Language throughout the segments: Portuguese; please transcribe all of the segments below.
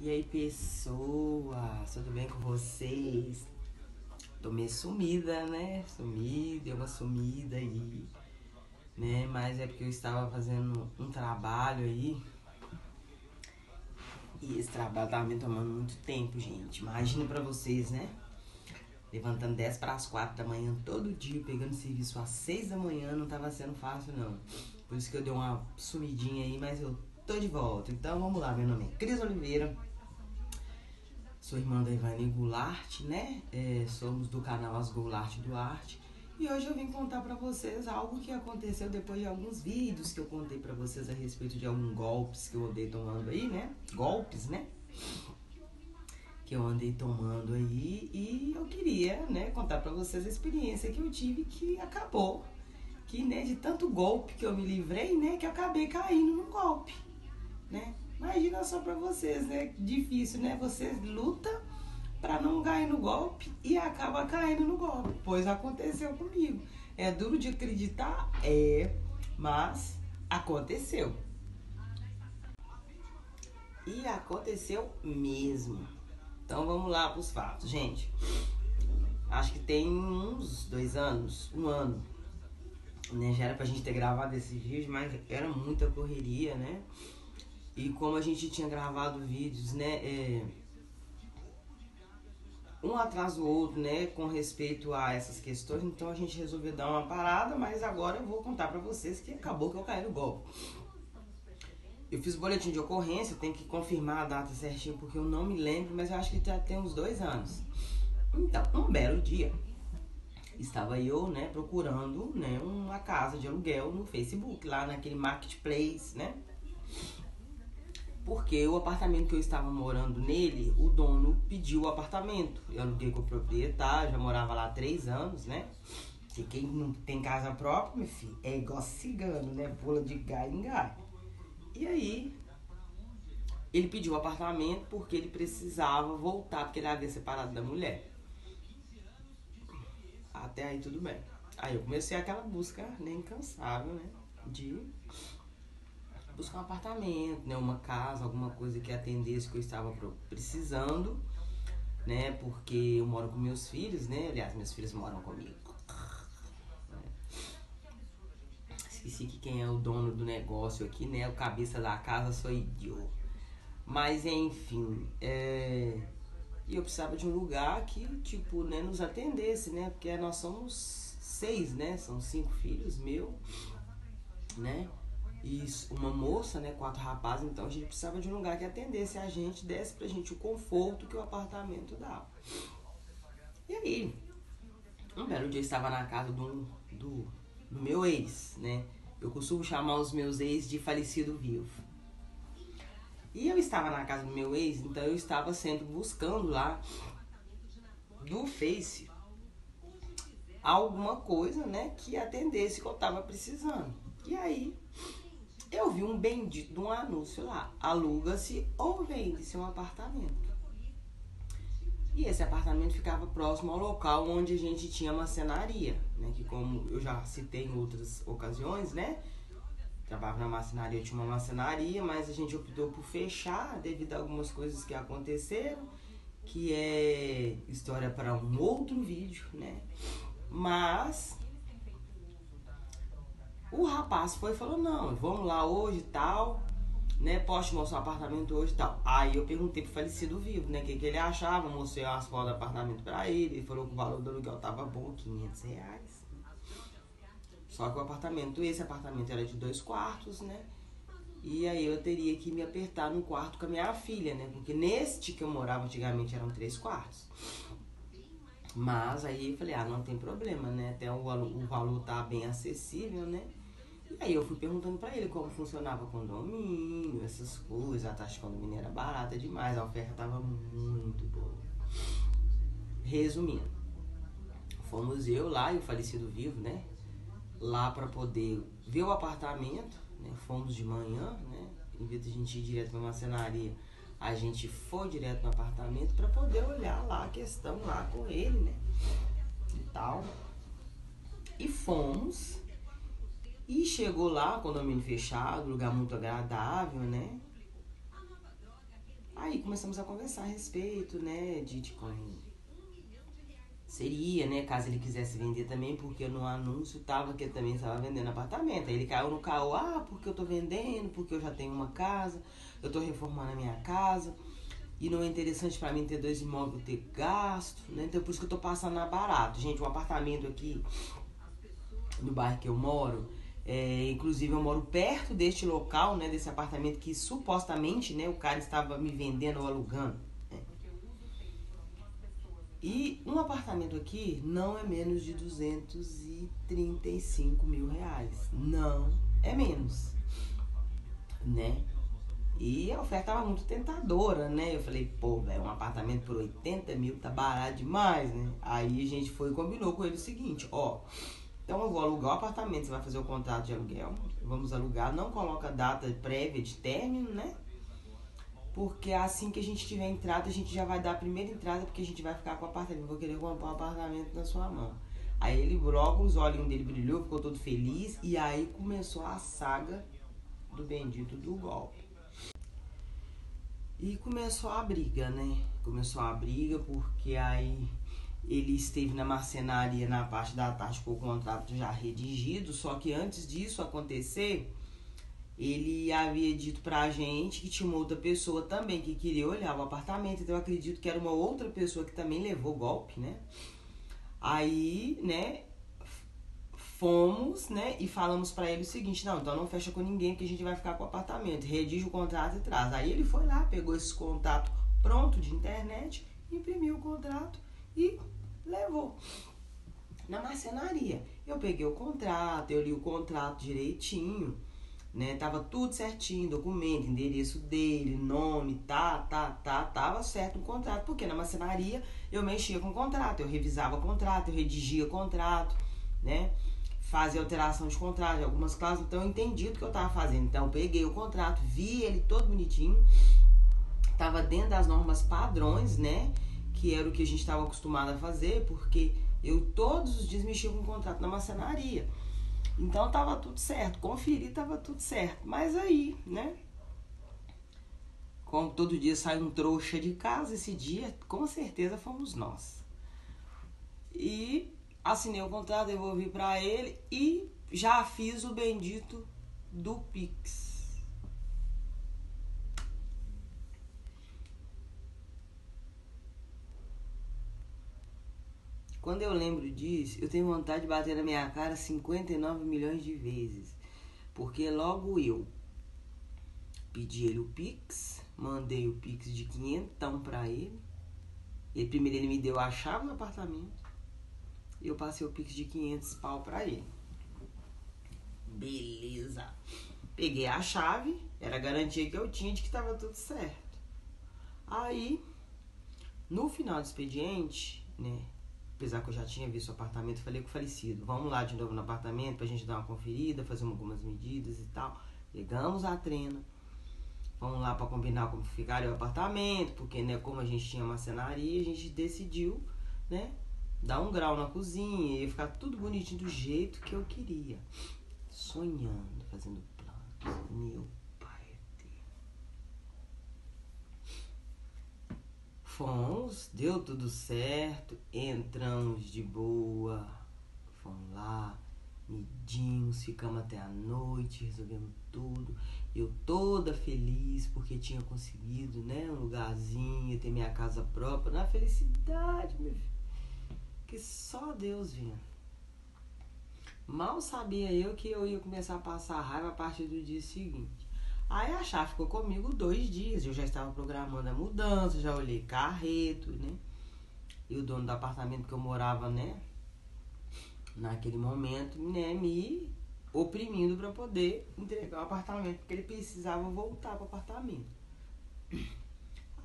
E aí, pessoas, tudo bem com vocês? Tô meio sumida, né? Deu uma sumida aí, né? Mas é porque eu estava fazendo um trabalho aí. E esse trabalho tava me tomando muito tempo, gente. Imagina pra vocês, né? Levantando 10 para as 4 da manhã todo dia, pegando serviço às 6 da manhã, não tava sendo fácil, não. Por isso que eu dei uma sumidinha aí, mas eu tô de volta. Então vamos lá, meu nome é Cris Oliveira. Sou irmã da Ivani Goulart, né? Somos do canal As Goulart Duarte. E hoje eu vim contar pra vocês algo que aconteceu depois de alguns vídeos que eu contei pra vocês a respeito de alguns golpes que eu andei tomando aí, né? Golpes, né? Que eu andei tomando aí. E eu queria, né, contar pra vocês a experiência que eu tive que acabou. Que, né, de tanto golpe que eu me livrei, né, que eu acabei caindo num golpe, né? Imagina só pra vocês, né? Difícil, né? Você luta pra não cair no golpe e acaba caindo no golpe. Pois aconteceu comigo. É duro de acreditar? Mas aconteceu. E aconteceu mesmo. Então vamos lá pros fatos, gente. Acho que tem uns 2 anos, 1 ano, né? Já era pra gente ter gravado esse vídeo, mas era muita correria, né? E como a gente tinha gravado vídeos, né, um atrás do outro, né, com respeito a essas questões, então a gente resolveu dar uma parada, mas agora eu vou contar pra vocês que acabou que eu caí no golpe. Eu fiz boletim de ocorrência, tenho que confirmar a data certinho porque eu não me lembro, mas eu acho que já tem uns 2 anos. Então, um belo dia, estava eu, né, procurando, né, uma casa de aluguel no Facebook, lá naquele marketplace, né? Porque o apartamento que eu estava morando nele, o dono pediu o apartamento. Eu aluguei com o proprietário, já morava lá há 3 anos, né? E quem não tem casa própria, meu filho, é igual cigano, né? Pula de galho em galho. E aí, ele pediu o apartamento porque ele precisava voltar, porque ele havia separado da mulher. Até aí tudo bem. Aí eu comecei aquela busca, né, incansável, né? De buscar um apartamento, né, uma casa, alguma coisa que atendesse o que eu estava precisando, né, porque eu moro com meus filhos, né, aliás, meus filhos moram comigo. Esqueci que quem é o dono do negócio aqui, né, o cabeça da casa sou eu. Mas enfim, e eu precisava de um lugar que, tipo, né, nos atendesse, né, porque nós somos 6, né, são 5 filhos meus, né, e uma moça, né, 4 rapazes, então a gente precisava de um lugar que atendesse a gente, desse pra gente o conforto que o apartamento dava. E aí, um belo dia eu estava na casa do meu ex, né, eu costumo chamar os meus ex de falecido vivo. E eu estava na casa do meu ex, então eu estava sempre buscando lá do Face alguma coisa, né, que atendesse o que eu estava precisando. E aí, eu vi um bendito de um anúncio lá, aluga-se ou vende-se um apartamento. E esse apartamento ficava próximo ao local onde a gente tinha marcenaria, né? Que como eu já citei em outras ocasiões, né? Trabalhava na marcenaria, eu tinha uma marcenaria, mas a gente optou por fechar devido a algumas coisas que aconteceram, que é história para um outro vídeo, né? Mas o rapaz foi e falou, não, vamos lá hoje e tal, né, posso te mostrar o apartamento hoje e tal. Aí eu perguntei pro falecido vivo, né, o que ele achava, mostrei as fotos do apartamento pra ele, ele falou que o valor do aluguel tava bom, R$500. Só que esse apartamento era de 2 quartos, né, e aí eu teria que me apertar no quarto com a minha filha, né, porque neste que eu morava antigamente eram 3 quartos. Mas aí eu falei, não tem problema, né, até o valor tá bem acessível, né. E aí eu fui perguntando pra ele como funcionava o condomínio, essas coisas, a taxa de condomínio era barata demais, a oferta tava muito boa. Resumindo, fomos eu lá e o falecido vivo, né, lá pra poder ver o apartamento, né, fomos de manhã, né, em vez de a gente ir direto pra marcenaria, a gente foi direto no apartamento pra poder olhar lá a questão lá com ele, né, e tal. E fomos. E chegou lá, condomínio fechado, lugar muito agradável, né? Aí começamos a conversar a respeito, né, de como seria, né, caso ele quisesse vender também, porque no anúncio tava que ele também estava vendendo apartamento. Aí ele caiu no caô, porque eu tô vendendo, porque eu já tenho uma casa, eu tô reformando a minha casa, e não é interessante pra mim ter 2 imóveis, ter gasto, né, então por isso que eu tô passando na barato. Gente, um apartamento aqui no bairro que eu moro, inclusive eu moro perto deste local, né, desse apartamento que supostamente, né, o cara estava me vendendo ou alugando. E um apartamento aqui não é menos de 235 mil reais. Não é menos, né? E a oferta estava muito tentadora, né? Eu falei, pô, velho, um apartamento por 80 mil tá barato demais, né? Aí a gente foi e combinou com ele o seguinte, então eu vou alugar o apartamento, você vai fazer o contrato de aluguel, vamos alugar, não coloca data prévia de término, né? Porque assim que a gente tiver entrada, a gente já vai dar a primeira entrada, porque a gente vai ficar com o apartamento. Vou querer comprar um apartamento na sua mão. Aí ele logo, os olhinhos dele brilhou, ficou todo feliz. E aí começou a saga do bendito do golpe. E começou a briga, né? Começou a briga porque aí ele esteve na marcenaria na parte da tarde com o contrato já redigido. Só que antes disso acontecer, ele havia dito pra gente que tinha uma outra pessoa também que queria olhar o apartamento. Então eu acredito que era uma outra pessoa que também levou golpe, né? Aí, né, fomos, né, e falamos pra ele o seguinte, não, então não fecha com ninguém que a gente vai ficar com o apartamento. Redige o contrato e traz. Aí ele foi lá, pegou esse contato pronto de internet, imprimiu o contrato e levou na marcenaria. Eu peguei o contrato, eu li o contrato direitinho, né, tava tudo certinho, documento, endereço dele, nome, tava certo o contrato, porque na marcenaria eu mexia com o contrato, eu revisava o contrato, eu redigia o contrato, né, fazia alteração de contrato, de algumas cláusulas, então eu entendi o que eu tava fazendo, então eu peguei o contrato, vi ele todo bonitinho, tava dentro das normas padrões, né, que era o que a gente tava acostumado a fazer, porque eu todos os dias mexia com o contrato na marcenaria. Então tava tudo certo, conferi, tava tudo certo. Mas aí, né? Como todo dia sai um trouxa de casa, esse dia com certeza fomos nós. E assinei o contrato, devolvi pra ele e já fiz o bendito do Pix. Quando eu lembro disso, eu tenho vontade de bater na minha cara 59 milhões de vezes. Porque logo eu pedi ele o Pix, mandei o Pix de 500 pra ele. E primeiro ele me deu a chave do apartamento. E eu passei o Pix de 500 pau pra ele. Beleza. Peguei a chave, era a garantia que eu tinha de que tava tudo certo. Aí, no final do expediente, né? Apesar que eu já tinha visto o apartamento, falei com o falecido, vamos lá de novo no apartamento pra gente dar uma conferida, fazer algumas medidas e tal. Pegamos a trena, vamos lá pra combinar como ficaria o apartamento, porque, né, como a gente tinha marcenaria, a gente decidiu, né, dar um grau na cozinha e ficar tudo bonitinho do jeito que eu queria. Sonhando, fazendo planos, meu pai eterno. Fomos, deu tudo certo, entramos de boa, fomos lá, medimos, ficamos até a noite, resolvemos tudo. Eu toda feliz porque tinha conseguido, né, um lugarzinho, ter minha casa própria, na felicidade, meu filho, que só Deus via. Mal sabia eu que eu ia começar a passar raiva a partir do dia seguinte. Aí a chave ficou comigo 2 dias, eu já estava programando a mudança, já olhei carreto, né? E o dono do apartamento que eu morava, né, naquele momento, né, me oprimindo para poder entregar o apartamento, porque ele precisava voltar para o apartamento.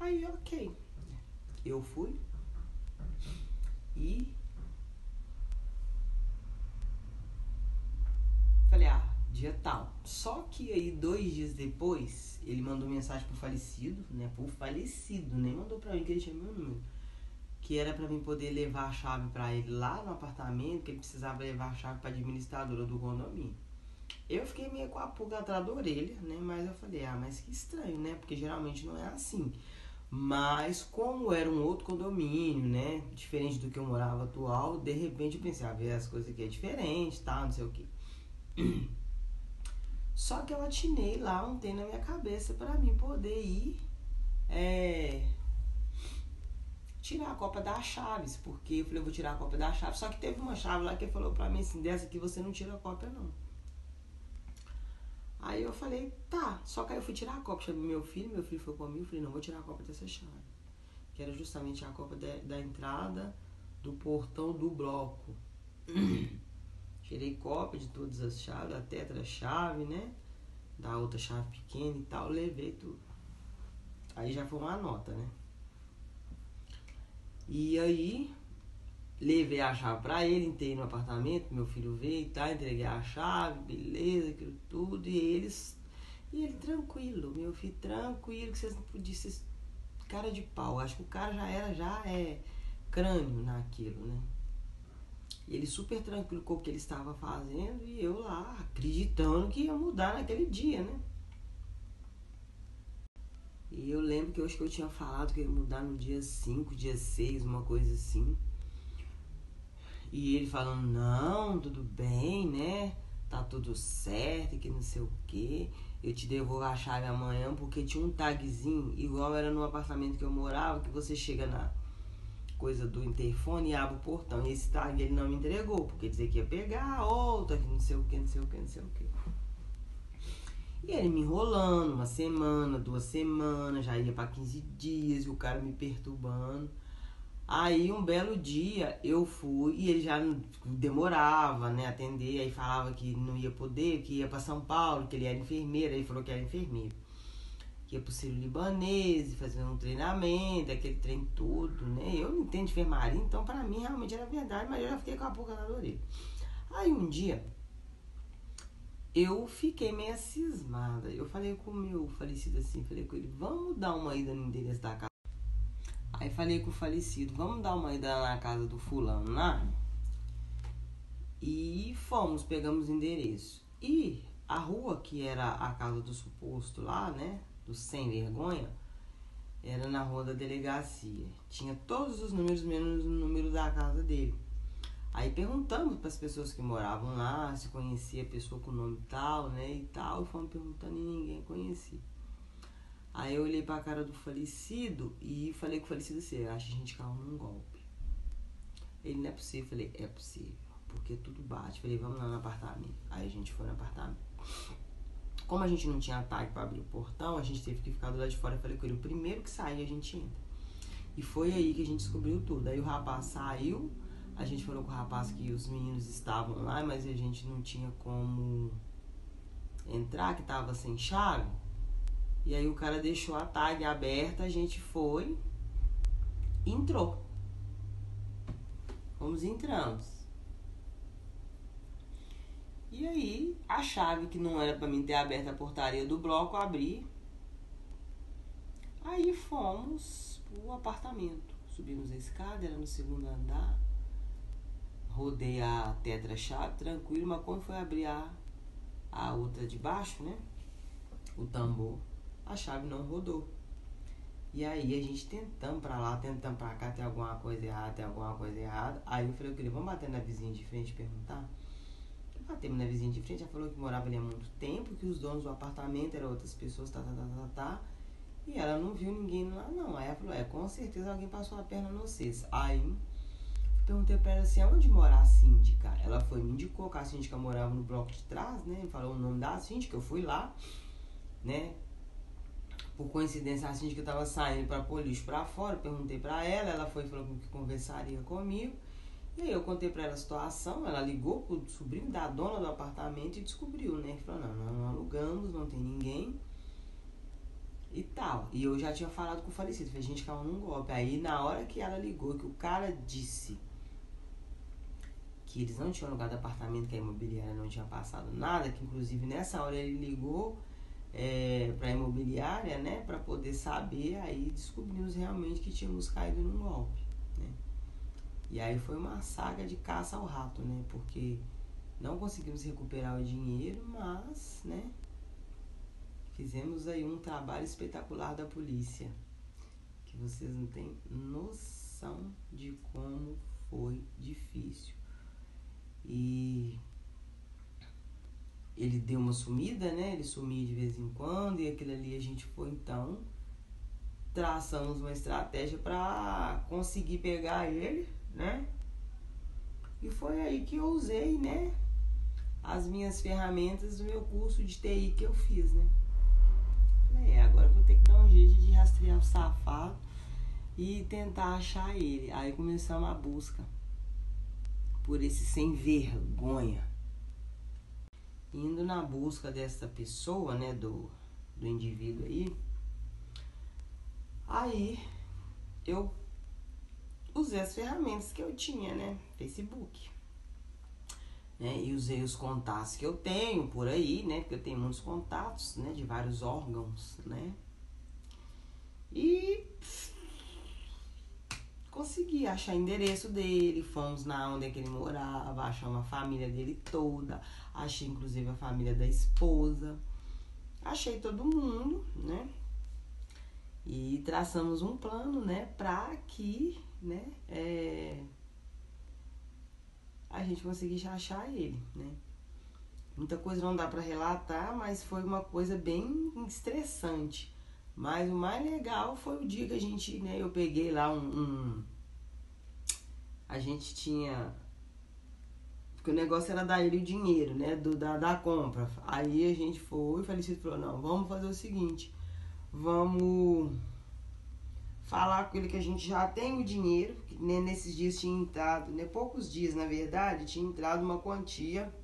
Aí, ok. Eu fui e falei, dia tal. Só que aí 2 dias depois, ele mandou mensagem pro falecido, né? Pro falecido, nem mandou pra mim que ele tinha meu número. Que era pra mim poder levar a chave pra ele lá no apartamento, que ele precisava levar a chave pra administradora do condomínio. Eu fiquei meio com a pulga atrás da orelha, né? Mas eu falei, mas que estranho, né? Porque geralmente não é assim. Mas como era um outro condomínio, né? Diferente do que eu morava atual, de repente eu pensei, ver as coisas aqui é diferente, tá? Não sei o que. Só que eu atinei lá um trem na minha cabeça pra mim poder ir tirar a Copa das Chaves. Porque eu falei, eu vou tirar a Copa das Chaves. Só que teve uma chave lá que falou pra mim assim, dessa aqui você não tira a Copa não. Aí eu falei, tá. Só que aí eu fui tirar a Copa, chamei meu filho foi comigo, eu falei, não, vou tirar a Copa dessa chave. Que era justamente a Copa da entrada do portão do bloco. Tirei cópia de todas as chaves, da tetra-chave, né? Da outra chave pequena e tal, levei tudo. Aí já foi uma nota, né? E aí, levei a chave pra ele, entrei no apartamento, meu filho veio e tal, entreguei a chave, beleza, aquilo tudo, e ele tranquilo, meu filho tranquilo, que vocês não podiam ser cara de pau. Acho que o cara já é crânio naquilo, né? E ele super tranquilo com o que ele estava fazendo e eu lá acreditando que ia mudar naquele dia, né? E eu lembro que eu acho que eu tinha falado que ia mudar no dia 5, dia 6, uma coisa assim. E ele falando, não, tudo bem, né? Tá tudo certo, que não sei o que. Eu te devolvo a chave amanhã, porque tinha um tagzinho, igual era no apartamento que eu morava, que você chega na coisa do interfone e abre o portão. E esse tag ele não me entregou, porque dizia que ia pegar outra, que não sei o que, não sei o que, não sei o que. E ele me enrolando, uma semana, 2 semanas, já ia pra 15 dias, e o cara me perturbando. Aí um belo dia eu fui e ele já demorava, né, atender, aí falava que não ia poder, que ia pra São Paulo, que ele era enfermeiro, aí falou que era enfermeiro. Que ia pro Sírio-Libanês, fazer um treinamento, aquele trem todo, né? Eu não entendo de enfermaria, então pra mim realmente era verdade, mas eu já fiquei com a boca na orelha. Aí um dia eu fiquei meio cismada. Eu falei com o meu falecido assim, falei com ele, vamos dar uma ida no endereço da casa. Aí falei com o falecido, vamos dar uma ida na casa do fulano lá. E fomos, pegamos o endereço. E a rua que era a casa do suposto lá, né, do sem vergonha, era na rua da delegacia. Tinha todos os números menos o número da casa dele. Aí perguntamos para as pessoas que moravam lá se conhecia a pessoa com o nome tal, né, e tal. E fomos perguntando e ninguém conhecia. Aí eu olhei para a cara do falecido e falei com o falecido assim, acho que a gente caiu num golpe. Ele, não é possível. Eu falei, é possível, porque tudo bate. Falei, vamos lá no apartamento. Aí a gente foi no apartamento. Como a gente não tinha tag para abrir o portão, a gente teve que ficar do lado de fora. Eu falei com ele, o primeiro que sair a gente entra. E foi aí que a gente descobriu tudo. Aí o rapaz saiu, a gente falou com o rapaz que os meninos estavam lá, mas a gente não tinha como entrar, que tava sem chave. E aí o cara deixou a tag aberta, a gente foi e entrou. Fomos e entramos. E aí, a chave que não era pra mim ter aberto a portaria do bloco, abri. Aí fomos pro apartamento. Subimos a escada, era no 2º andar. Rodei a tetra-chave, tranquilo, mas quando foi abrir a outra de baixo, né? O tambor, a chave não rodou. E aí a gente tentando pra lá, tentando pra cá, tem alguma coisa errada, Aí eu falei, vamos bater na vizinha de frente e perguntar? Batemos na vizinha de frente, ela falou que morava ali há muito tempo, que os donos do apartamento eram outras pessoas, e ela não viu ninguém lá não. Aí ela falou, com certeza alguém passou a perna no vocês. Aí perguntei pra ela assim, aonde mora a síndica? Ela foi, me indicou que a síndica morava no bloco de trás, né? Falou o nome da síndica, eu fui lá, né? Por coincidência, a síndica estava saindo para pôr lixo para fora. Perguntei para ela, ela foi e falou que conversaria comigo. E aí eu contei para ela a situação. Ela ligou pro sobrinho da dona do apartamento e descobriu, né? Falou, não alugamos, não tem ninguém e tal. E eu já tinha falado com o falecido, falei, a gente caiu num golpe. Aí na hora que ela ligou, que o cara disse que eles não tinham alugado apartamento, que a imobiliária não tinha passado nada, que inclusive nessa hora ele ligou para a imobiliária, né, para poder saber, aí descobrimos realmente que tínhamos caído num golpe, né? E aí foi uma saga de caça ao rato, né, porque não conseguimos recuperar o dinheiro, mas, né, fizemos aí um trabalho espetacular da polícia. que vocês não têm noção de como foi difícil. E ele deu uma sumida, né? Ele sumia de vez em quando, e aquilo ali a gente foi, então, traçamos uma estratégia para conseguir pegar ele, né? E foi aí que eu usei, né, as minhas ferramentas do meu curso de TI que eu fiz, né? Agora eu vou ter que dar um jeito de rastrear o safado e tentar achar ele. Aí começamos a busca por esse sem vergonha. Indo na busca dessa pessoa, né, do indivíduo aí eu usei as ferramentas que eu tinha, né, Facebook, né, e usei os contatos que eu tenho por aí, né, porque eu tenho muitos contatos, né, de vários órgãos, né, e consegui achar o endereço dele, fomos na onde é que ele morava, achamos a família dele toda, achei inclusive a família da esposa, achei todo mundo, né, e traçamos um plano, né, pra que, né, a gente conseguisse achar ele, né. Muita coisa não dá pra relatar, mas foi uma coisa bem estressante. Mas o mais legal foi o dia que a gente, né, eu peguei lá a gente tinha, porque o negócio era dar ele o dinheiro, né, da compra. Aí a gente foi, o falecido falou, não, vamos fazer o seguinte, vamos falar com ele que a gente já tem o dinheiro, que, né, nesses dias tinha entrado, né, poucos dias na verdade, tinha entrado uma quantia,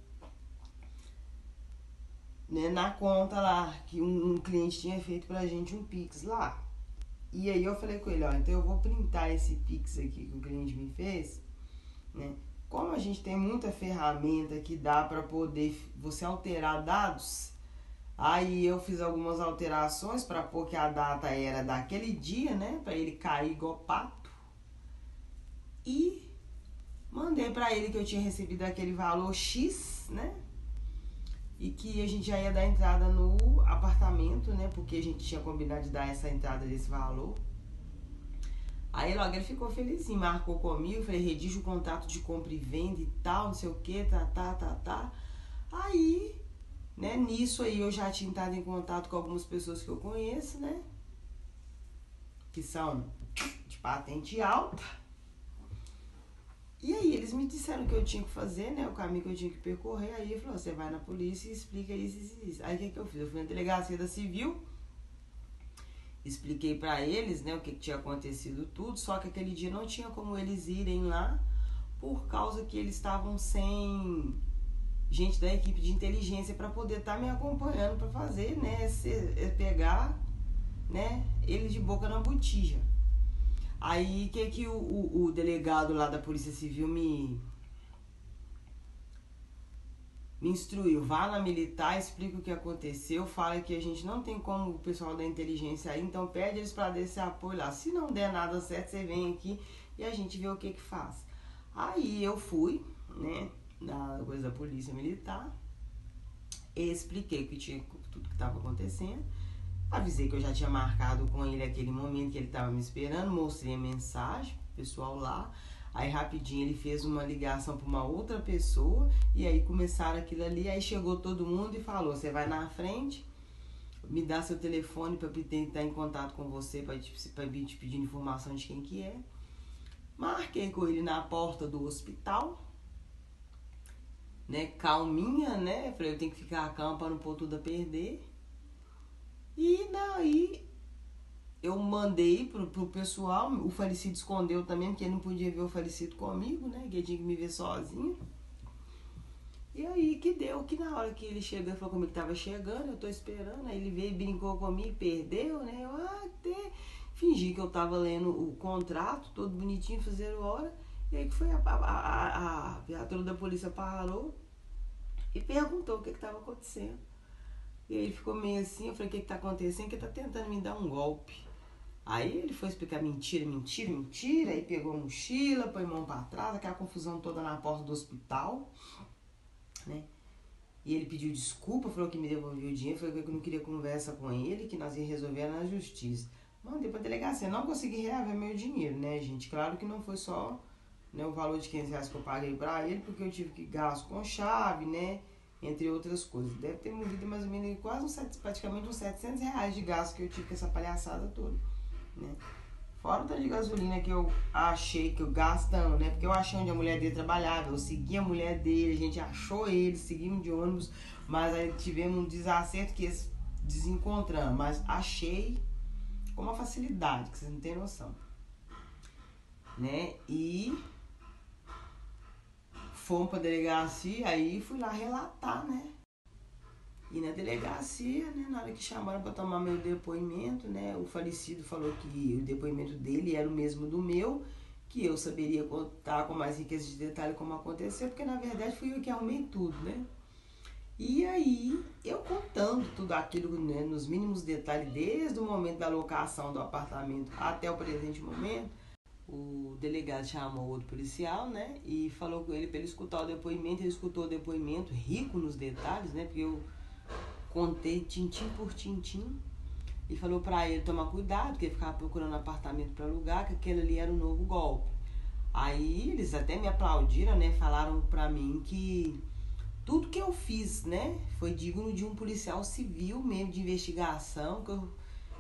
né, na conta lá, que um cliente tinha feito pra gente um Pix lá. E aí eu falei com ele, ó, então eu vou printar esse Pix aqui que o cliente me fez, né? Como a gente tem muita ferramenta que dá pra poder você alterar dados, aí eu fiz algumas alterações pra pôr que a data era daquele dia, né, pra ele cair igual pato. E mandei pra ele que eu tinha recebido aquele valor X, né? E que a gente já ia dar entrada no apartamento, né? Porque a gente tinha combinado de dar essa entrada desse valor. Aí logo ele ficou felizinho, marcou comigo, falei, redige o contrato de compra e venda e tal, não sei o que, tá. Aí, né, nisso aí eu já tinha entrado em contato com algumas pessoas que eu conheço, né? Que são de patente alta. E aí eles me disseram o que eu tinha que fazer, né, o caminho que eu tinha que percorrer. Aí ele falou, você vai na polícia e explica isso. Aí o que eu fiz? Eu fui na delegacia da Civil, expliquei pra eles, né, o que tinha acontecido tudo, só que aquele dia não tinha como eles irem lá, por causa que eles estavam sem gente da equipe de inteligência pra poder estar me acompanhando pra fazer, né, pegar, né, eles de boca na botija. Aí, que o delegado lá da Polícia Civil me instruiu? Vá na militar, explica o que aconteceu, fala que a gente não tem como o pessoal da inteligência aí, então pede eles para dar esse apoio lá. Se não der nada certo, você vem aqui e a gente vê o que faz. Aí eu fui, né, na coisa da Polícia Militar, expliquei que tinha tudo que estava acontecendo. Avisei que eu já tinha marcado com ele aquele momento que ele estava me esperando, mostrei a mensagem pro pessoal lá. Aí rapidinho ele fez uma ligação para uma outra pessoa e aí começaram aquilo ali. Aí chegou todo mundo e falou, você vai na frente, me dá seu telefone para eu tentar em contato com você, para vir te pedir informação de quem que é. Marquei com ele na porta do hospital, né, calminha, né, falei, eu tenho que ficar calma para não pôr tudo a perder. E daí eu mandei pro pessoal, o falecido escondeu também, porque ele não podia ver o falecido comigo, né? Que ele tinha que me ver sozinho. E aí que deu, que na hora que ele chegou, ele falou comigo que tava chegando, eu tô esperando, aí ele veio e brincou comigo, perdeu, né? Eu até fingi que eu tava lendo o contrato, todo bonitinho, fizeram hora. E aí que foi a viatura da polícia parou e perguntou o que tava acontecendo. E aí ele ficou meio assim, eu falei, o que tá acontecendo? Que ele tá tentando me dar um golpe. Aí ele foi explicar mentira, aí pegou a mochila, põe a mão pra trás, aquela confusão toda na porta do hospital, né? E ele pediu desculpa, falou que me devolveu o dinheiro, falou que eu não queria conversa com ele, que nós ia resolver na justiça. mandei pra delegacia. Não consegui reaver meu dinheiro, né, gente? Claro que não foi só, né, o valor de R$ 500 que eu paguei pra ele, porque eu tive que gasto com chave, né, entre outras coisas. Deve ter movido mais ou menos praticamente uns R$ 700 de gasto que eu tive com essa palhaçada toda, né? Fora o tanto de gasolina que eu achei, que eu gastando, né? Porque eu achei onde a mulher dele trabalhava, eu segui a mulher dele, a gente achou ele, seguimos de ônibus, mas aí tivemos um desacerto que eles desencontramos, mas achei com uma facilidade, que vocês não têm noção, né? E fomos pra delegacia, aí fui lá relatar, né? E na delegacia, né, na hora que chamaram para tomar meu depoimento, né, o falecido falou que o depoimento dele era o mesmo do meu, que eu saberia contar com mais riqueza de detalhe como aconteceu, porque na verdade fui eu que arrumei tudo, né. E aí, eu contando tudo aquilo, né, nos mínimos detalhes, desde o momento da locação do apartamento até o presente momento, o delegado chamou outro policial, né, e falou com ele para ele escutar o depoimento. Ele escutou o depoimento, rico nos detalhes, né, porque eu contei tintim por tintim, e falou pra ele tomar cuidado, que ele ficava procurando apartamento pra alugar, que aquele ali era um novo golpe. Aí eles até me aplaudiram, né, falaram pra mim que tudo que eu fiz, né, foi digno de um policial civil mesmo, de investigação, que eu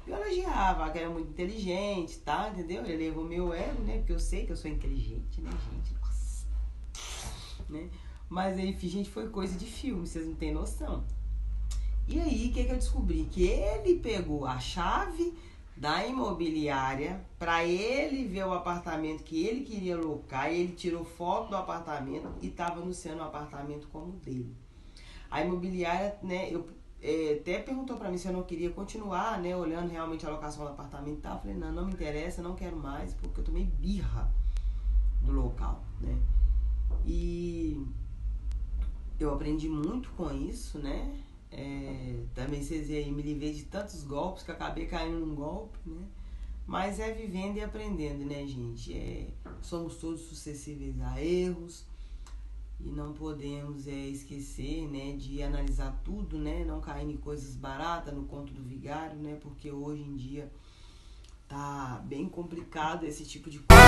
elogiava, que era muito inteligente, tá, entendeu? Ele levou meu ego, né, porque eu sei que eu sou inteligente, né, gente, nossa, né, mas enfim, gente, foi coisa de filme, vocês não têm noção. E aí, o que eu descobri? Que ele pegou a chave da imobiliária para ele ver o apartamento que ele queria locar, e ele tirou foto do apartamento e estava anunciando o apartamento como dele. A imobiliária, né, até perguntou para mim se eu não queria continuar, né, olhando realmente a locação do apartamento e tal. Eu falei, não me interessa, não quero mais, porque eu tomei birra do local, né. E eu aprendi muito com isso, né. Também vocês aí, me livrei de tantos golpes que eu acabei caindo num golpe, né? Mas é vivendo e aprendendo, né, gente? Somos todos suscetíveis a erros e não podemos esquecer, né, de analisar tudo, né? Não cair em coisas baratas, no conto do vigário, né? Porque hoje em dia tá bem complicado esse tipo de coisa.